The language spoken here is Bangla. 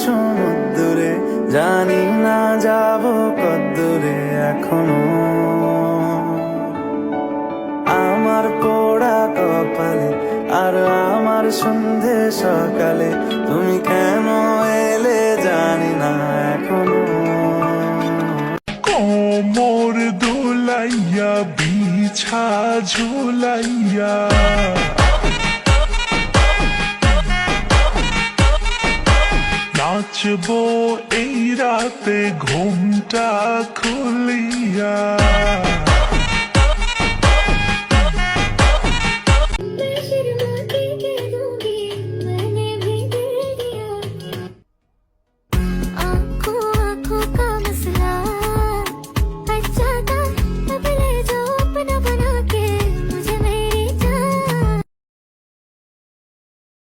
সমুদ্রে, জানি না যাব কদ্দূরে এখনো। আমার পোড়া কপালে আর আমার সন্ধে সকালে, তুমি কেন এলে জানি না এখনো। কোমর দোলাইয়া বিছা ঝুলাইয়া নাচবো এই রাতে ঘুমটা খুলিয়া।